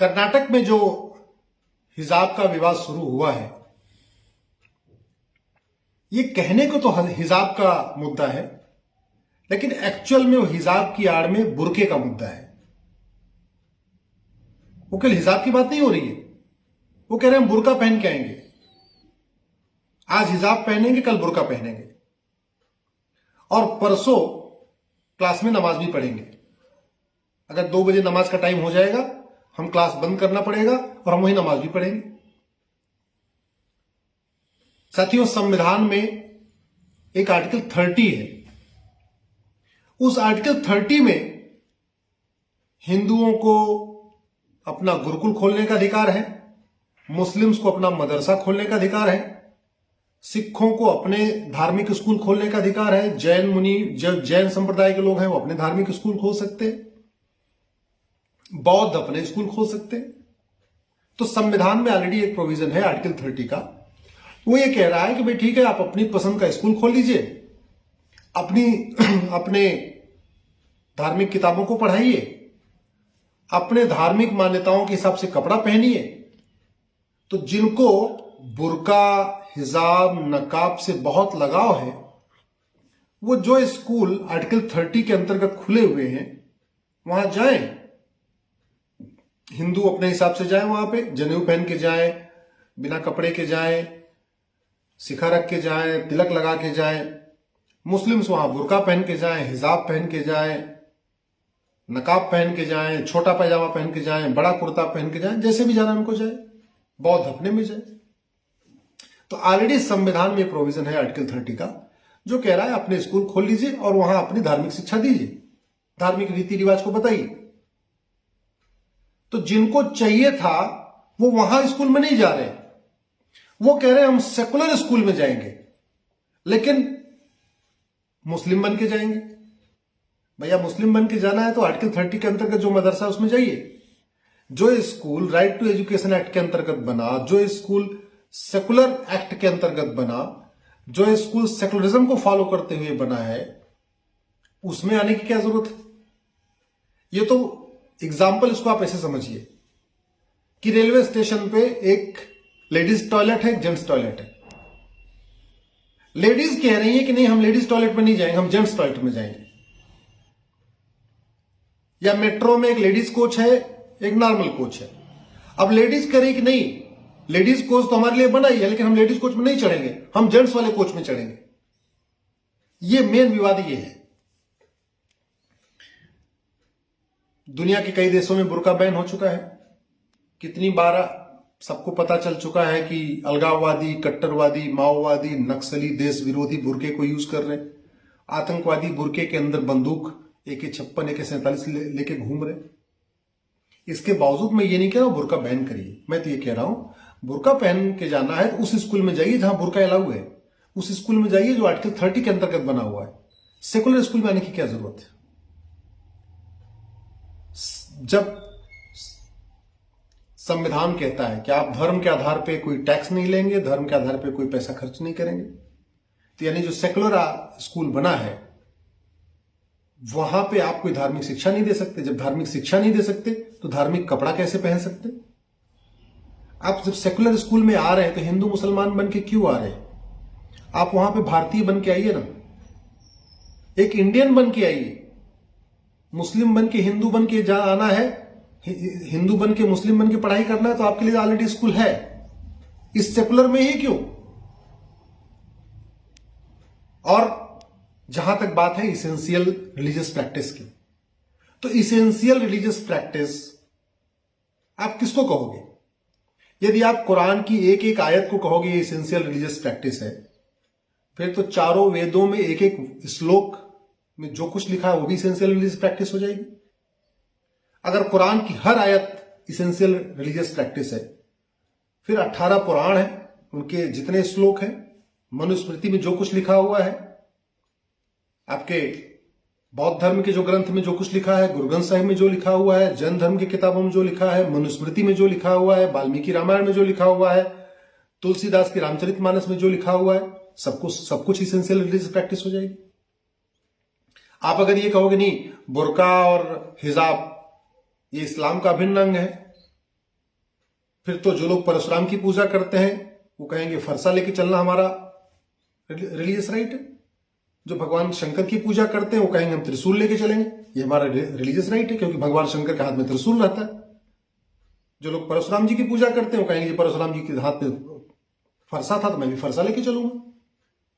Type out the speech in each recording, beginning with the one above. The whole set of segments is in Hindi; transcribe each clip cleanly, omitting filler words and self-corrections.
कर्नाटक में जो हिजाब का विवाद शुरू हुआ है, ये कहने को तो हिजाब का मुद्दा है, लेकिन एक्चुअल में वो हिजाब की आड़ में बुर्के का मुद्दा है। वो केवल हिजाब की बात नहीं हो रही है, वो कह रहे हैं हम बुर्का पहन के आएंगे, आज हिजाब पहनेंगे कल बुर्का पहनेंगे और परसों क्लास में नमाज भी पढ़ेंगे। अगर 2 बजे नमाज का टाइम हो जाएगा, हम क्लास बंद करना पड़ेगा और हम वही नमाज भी पढ़ेंगे। साथियों, संविधान में एक आर्टिकल 30 है। उस आर्टिकल 30 में हिंदुओं को अपना गुरुकुल खोलने का अधिकार है, मुस्लिम्स को अपना मदरसा खोलने का अधिकार है, सिखों को अपने धार्मिक स्कूल खोलने का अधिकार है, जैन मुनि जैन संप्रदाय के लोग हैं वो अपने धार्मिक स्कूल खोल सकते हैं, बौद्ध अपने स्कूल खोल सकते हैं। तो संविधान में ऑलरेडी एक प्रोविजन है आर्टिकल 30 का, वो ये कह रहा है कि भाई ठीक है, आप अपनी पसंद का स्कूल खोल लीजिए, अपने धार्मिक किताबों को पढ़ाइए, अपने धार्मिक मान्यताओं के हिसाब से कपड़ा पहनिए। तो जिनको बुर्का, हिजाब, नकाब से बहुत लगाव है, वो जो स्कूल आर्टिकल 30 के अंतर्गत खुले हुए हैं वहां जाएं। हिंदू अपने हिसाब से जाएं, वहां पे जनेऊ पहन के जाएं, बिना कपड़े के जाएं, शिखा रख के जाएं, तिलक लगा के जाएं। मुस्लिम्स वहां बुर्का पहन के जाएं, हिजाब पहन के जाएं, नकाब पहन के जाएं, छोटा पैजामा पहन के जाएं, बड़ा कुर्ता पहन के जाएं, जैसे भी जाना उनको जाए। बौद्ध अपने में जाए। तो ऑलरेडी संविधान में प्रोविजन है आर्टिकल 30 का, जो कह रहा है अपने स्कूल खोल लीजिए और वहां अपनी धार्मिक शिक्षा दीजिए, धार्मिक रीति रिवाज को बताइए। तो जिनको चाहिए था वो वहां स्कूल में नहीं जा रहे, वो कह रहे हैं हम सेकुलर स्कूल में जाएंगे, लेकिन मुस्लिम बन के जाएंगे। भैया, मुस्लिम बन के जाना है तो आर्टिकल 30 के अंतर्गत जो मदरसा उसमें जाइए। जो school right to education act के अंतर्गत बना, जो स्कूल सेकुलर एक्ट के अंतर्गत बना, जो स्कूल सेकुलरिज्म को फॉलो करते हुए बना है, उसमें आने की क्या जरूरत है? ये तो एग्जाम्पल, इसको आप ऐसे समझिए कि रेलवे स्टेशन पे एक लेडीज टॉयलेट है, एक जेंट्स टॉयलेट है। लेडीज कह रही है कि नहीं, हम लेडीज टॉयलेट में नहीं जाएंगे, हम जेंट्स टॉयलेट में जाएंगे। या मेट्रो में एक लेडीज कोच है, एक नॉर्मल कोच है। अब लेडीज कह रही कि नहीं, लेडीज कोच तो हमारे लिए बना ही है, लेकिन हम लेडीज कोच में नहीं चढ़ेंगे, हम जेंट्स वाले कोच में चढ़ेंगे। ये मेन विवाद ये है। दुनिया के कई देशों में बुर्का बैन हो चुका है। कितनी बार सबको पता चल चुका है कि अलगाववादी, कट्टरवादी, माओवादी, नक्सली, देश विरोधी बुर्के को यूज कर रहे हैं। आतंकवादी बुर्के के अंदर बंदूक AK-56, AK-47 लेके घूम रहे। इसके बावजूद मैं ये नहीं कह रहा हूं बुर्का बैन करिए, मैं तो ये कह रहा हूं बुर्का पहन के जाना है तो उस स्कूल में जाइए जहां बुर्का अलाउ है, उस स्कूल में जाइए जो आर्टिकल 30 के अंतर्गत बना हुआ है। सेकुलर स्कूल में आने की क्या जरूरत है? जब संविधान कहता है कि आप धर्म के आधार पे कोई टैक्स नहीं लेंगे, धर्म के आधार पे कोई पैसा खर्च नहीं करेंगे, तो यानी जो सेकुलर स्कूल बना है वहां पे आप कोई धार्मिक शिक्षा नहीं दे सकते। जब धार्मिक शिक्षा नहीं दे सकते तो धार्मिक कपड़ा कैसे पहन सकते? आप जब सेकुलर स्कूल में आ रहे हैं तो हिंदू मुसलमान बन के क्यों आ रहे हैं? आप वहां पे भारतीय बन के आइए ना, एक इंडियन बन के आइए। मुस्लिम बन के हिंदू बन के आना है, हिंदू बन के मुस्लिम बन के पढ़ाई करना है, तो आपके लिए ऑलरेडी स्कूल है। इस सेकुलर में ही क्यों? और जहां तक बात है इसेंशियल रिलीजियस प्रैक्टिस की, तो इसेंशियल रिलीजियस प्रैक्टिस आप किसको कहोगे? यदि आप कुरान की एक एक आयत को कहोगे ये इसेंशियल रिलीजियस प्रैक्टिस है, फिर तो चारों वेदों में एक एक श्लोक में जो कुछ लिखा है वो भी इसेंशियल रिलीजियस प्रैक्टिस हो जाएगी। अगर कुरान की हर आयत इसेंशियल रिलीजियस प्रैक्टिस है, फिर 18 पुराण है, उनके जितने श्लोक हैं, मनुस्मृति में जो कुछ लिखा हुआ है, आपके बौद्ध धर्म के जो ग्रंथ में जो कुछ लिखा है, गुरु ग्रंथ साहिब में जो लिखा हुआ है, जैन धर्म की किताबों में जो लिखा है, मनुस्मृति में जो लिखा हुआ है, वाल्मीकि रामायण में जो लिखा हुआ है, तुलसीदास की रामचरितमानस में जो लिखा हुआ है, सब कुछ इसेंशियल रिलीजियस प्रैक्टिस हो जाएगी। आप अगर ये कहोगे नहीं बुर्का और हिजाब ये इस्लाम का अभिन्न अंग है, फिर तो जो लोग परशुराम की पूजा करते हैं वो कहेंगे फरसा लेके चलना हमारा रिलीजियस राइट है। जो भगवान शंकर की पूजा करते हैं वो कहेंगे हम त्रिशूल लेके चलेंगे, ये हमारा रिलीजियस राइट है, क्योंकि भगवान शंकर के हाथ में त्रिशूल रहता है। जो लोग परशुराम जी की पूजा करते हैं वो कहेंगे परशुराम जी के हाथ में फरसा था तो मैं भी फरसा लेके चलूंगा।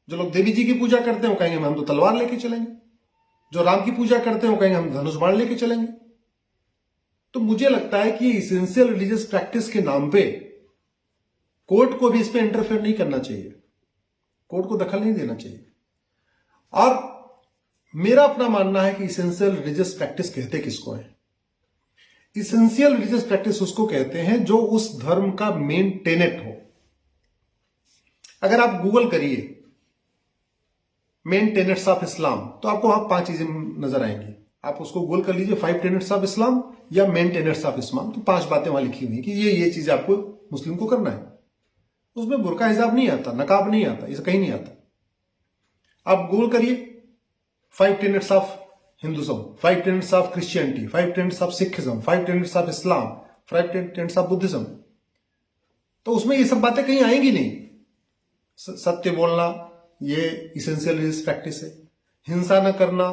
जो लोग देवी जी की पूजा करते हैं वो कहेंगे हम तो तलवार लेके चलेंगे। जो राम की पूजा करते हैं वो कहेंगे हम धनुष बाण लेके चलेंगे। तो मुझे लगता है कि इसेंशियल रिलीजियस प्रैक्टिस के नाम पे कोर्ट को भी इस पे इंटरफेयर नहीं करना चाहिए, कोर्ट को दखल नहीं देना चाहिए। और मेरा अपना मानना है कि इसेंशियल रिलीजियस प्रैक्टिस कहते किसको है? इसेंशियल रिलीजियस प्रैक्टिस उसको कहते हैं जो उस धर्म का मेन टेनेट हो। अगर आप गूगल करिए मेन टेनेट्स ऑफ इस्लाम तो आपको वहां 5 चीजें नजर आएंगी। आप उसको गूगल कर लीजिए 5 टेनेट्स ऑफ इस्लाम या मेन टेनेट्स ऑफ इस्लाम, तो 5 बातें वहां लिखी हुई कि ये चीज आपको मुस्लिम को करना है। उसमें बुर्का हिजाब नहीं आता, नकाब नहीं आता, इसे कहीं नहीं आता। आप गूगल करिए 5 tenets of Hinduism, 5 tenets of Christianity, 5 tenets of Sikhism, 5 tenets of Islam, 5 tenets of Buddhism, तो उसमें ये सब बातें कहीं आएंगी नहीं। सत्य बोलना ये इसेंशियल रिलीजियस प्रैक्टिस है, हिंसा न करना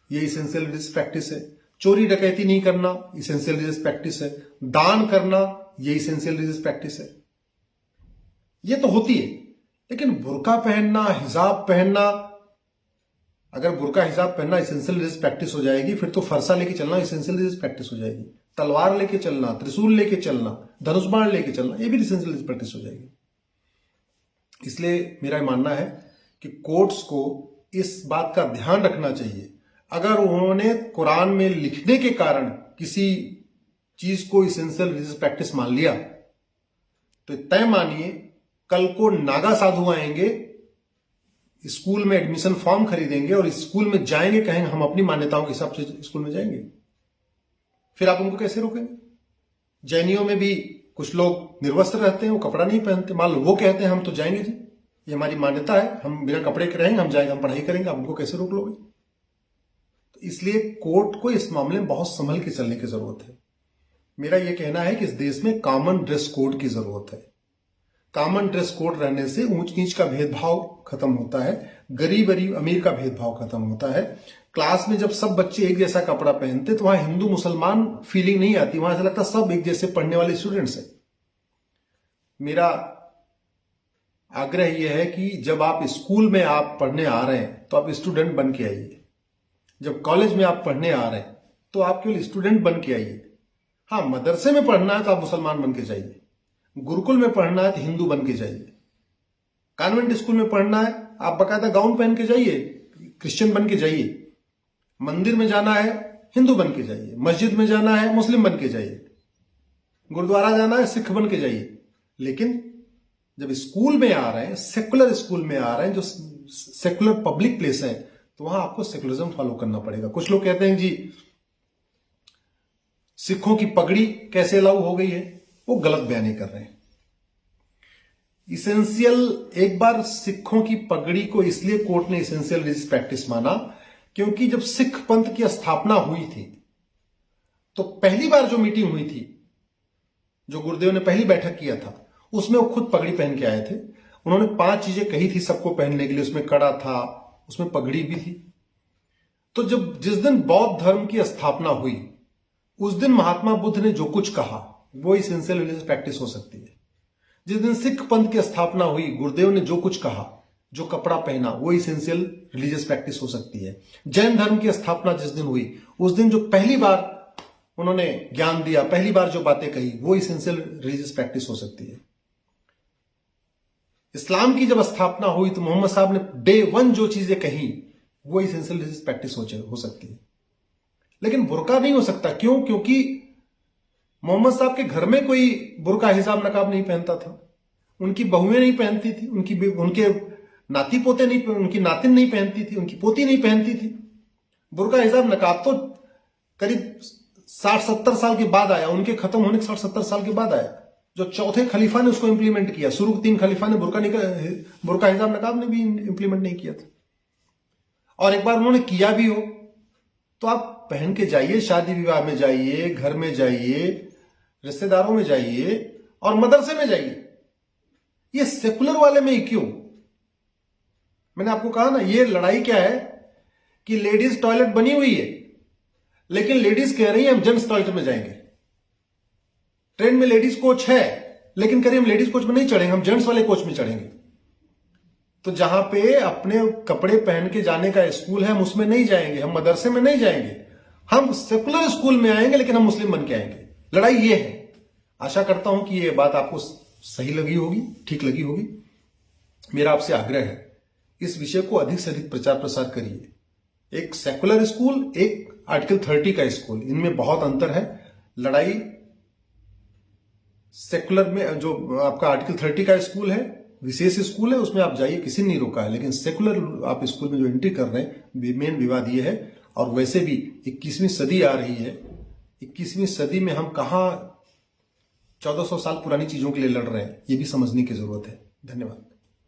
ये इसेंशियल रिलीजियस प्रैक्टिस है, चोरी डकैती नहीं करना इसेंशियल रिलीजियस प्रैक्टिस है, दान करना ये इसेंशियल रिलीजियस प्रैक्टिस है। ये तो होती है, लेकिन बुर्का पहनना, हिजाब पहनना, अगर बुर्का हिजाब पहनना इसेंशियल रिलीजियस प्रैक्टिस हो जाएगी, फिर तो फरसा लेके चलना इसेंशियल रिलीजियस प्रैक्टिस हो जाएगी, तलवार लेके चलना, त्रिशूल लेके चलना, धनुष बाण लेके चलना, ये भी इसेंशियल रिलीजियस प्रैक्टिस हो जाएगी। इसलिए मेरा मानना है कि कोर्ट्स को इस बात का ध्यान रखना चाहिए। अगर उन्होंने कुरान में लिखने के कारण किसी चीज को इसेंशियल रिलीजियस प्रैक्टिस मान लिया तो तय मानिए कल को नागा साधु आएंगे, स्कूल में एडमिशन फॉर्म खरीदेंगे और स्कूल में जाएंगे, कहेंगे हम अपनी मान्यताओं के हिसाब से स्कूल में जाएंगे, फिर आप उनको कैसे रोकेंगे? जैनियों में भी कुछ लोग निर्वस्त्र रहते हैं, वो कपड़ा नहीं पहनते, मान लो वो कहते हैं हम तो जाएंगे जी, ये हमारी मान्यता है, हम बिना कपड़े के रहेंगे, हम जाएंगे, हम पढ़ाई करेंगे, आप उनको कैसे रोक लोगे? तो इसलिए कोर्ट को इस मामले में बहुत संभल के चलने की जरूरत है। मेरा यह कहना है कि इस देश में कॉमन ड्रेस कोड की जरूरत है। कॉमन ड्रेस कोड रहने से ऊंच नीच का भेदभाव खत्म होता है, गरीब अमीर का भेदभाव खत्म होता है। क्लास में जब सब बच्चे एक जैसा कपड़ा पहनते तो वहां हिंदू मुसलमान फीलिंग नहीं आती, वहां ऐसा लगता सब एक जैसे पढ़ने वाले स्टूडेंट्स हैं। मेरा आग्रह यह है कि जब आप स्कूल में आप पढ़ने आ रहे हैं तो आप स्टूडेंट बन के आइए, जब कॉलेज में आप पढ़ने आ रहे हैं तो आप केवल स्टूडेंट बन के आइए। हाँ, मदरसे में पढ़ना है तो आप मुसलमान बन के जाइए, गुरुकुल में पढ़ना है तो हिंदू बन के जाइए, कॉन्वेंट स्कूल में पढ़ना है आप बकायदा गाउन पहन के जाइए, क्रिश्चियन बन के जाइए, मंदिर में जाना है हिंदू बन के जाइए, मस्जिद में जाना है मुस्लिम बन के जाइए, गुरुद्वारा जाना है सिख बन के जाइए। लेकिन जब स्कूल में आ रहे हैं, सेकुलर स्कूल में आ रहे हैं, जो सेकुलर पब्लिक प्लेस है, तो वहां आपको सेकुलरिज्म फॉलो करना पड़ेगा। कुछ लोग कहते हैं जी सिखों की पगड़ी कैसे अलाउ हो गई है, वो गलत बयानी कर रहे हैं। इसेंशियल, एक बार सिखों की पगड़ी को इसलिए कोर्ट ने इसेंशियल रिलीजियस प्रैक्टिस माना क्योंकि जब सिख पंथ की स्थापना हुई थी तो पहली बार जो मीटिंग हुई थी, जो गुरुदेव ने पहली बैठक किया था, उसमें वो खुद पगड़ी पहन के आए थे। उन्होंने 5 चीजें कही थी सबको पहनने के लिए, उसमें कड़ा था, उसमें पगड़ी भी थी। तो जब जिस दिन बौद्ध धर्म की स्थापना हुई उस दिन महात्मा बुद्ध ने जो कुछ कहा वो इसेंशियल रिलीजियस प्रैक्टिस हो सकती है। जिस दिन सिख पंथ की स्थापना हुई, गुरुदेव ने जो कुछ कहा, जो कपड़ा पहना, वो इसेंशियल रिलीजियस प्रैक्टिस हो सकती है। जैन धर्म की स्थापना जिस दिन हुई उस दिन जो पहली बार उन्होंने ज्ञान दिया, पहली बार जो बातें कही, वो इसेंशियल रिलीजियस प्रैक्टिस हो सकती है। इस्लाम की जब स्थापना हुई तो मोहम्मद साहब ने डे 1 जो चीजें कही वो इसेंशियल रिलीजियस प्रैक्टिस हो सकती है। लेकिन बुर्का नहीं हो सकता। क्यों? क्योंकि मोहम्मद साहब के घर में कोई बुर्का हिजाब नकाब नहीं पहनता था, उनकी बहुएं नहीं पहनती थी, उनके नाती पोते नहीं, उनकी नातिन नहीं पहनती थी, उनकी पोती नहीं पहनती थी। बुर्का हिजाब नकाब तो करीब 60-70 साल के बाद आया, उनके खत्म होने के 60-70 साल के बाद आया। जो चौथे खलीफा ने उसको इंप्लीमेंट किया, शुरू 3 खलीफा ने बुर्का हिजाब नकाब ने भी इंप्लीमेंट नहीं किया था। और एक बार उन्होंने किया भी हो तो आप पहन के जाइए, शादी विवाह में जाइए, घर में जाइए, रिश्तेदारों में जाइए और मदरसे में जाइए। ये सेकुलर वाले में ही क्यों? मैंने आपको कहा ना, ये लड़ाई क्या है कि लेडीज टॉयलेट बनी हुई है, लेकिन लेडीज कह रही है हम जेंट्स टॉयलेट में जाएंगे। ट्रेन में लेडीज कोच है, लेकिन कह रही हम लेडीज कोच में नहीं चढ़ेंगे, हम जेंट्स वाले कोच में चढ़ेंगे। तो जहां पे अपने कपड़े पहन के जाने का स्कूल है, हम उसमें नहीं जाएंगे, हम मदरसे में नहीं जाएंगे, हम सेकुलर स्कूल में आएंगे, लेकिन हम मुस्लिम बन के आएंगे। लड़ाई ये है। आशा करता हूं कि ये बात आपको सही लगी होगी, ठीक लगी होगी। मेरा आपसे आग्रह है, इस विषय को अधिक से अधिक प्रचार प्रसार करिए। एक सेकुलर स्कूल, एक आर्टिकल 30 का स्कूल, इनमें बहुत अंतर है। लड़ाई सेकुलर में जो आपका आर्टिकल 30 का स्कूल है, विशेष स्कूल है, उसमें आप जाइए, किसी ने नहीं रोका है। लेकिन सेकुलर आप स्कूल में जो एंट्री कर रहे हैं, मेन विवाद ये है। और वैसे भी 21वीं सदी आ रही है, 21वीं सदी में हम कहां 1400 साल पुरानी चीजों के लिए लड़ रहे हैं, ये भी समझने की जरूरत है। धन्यवाद।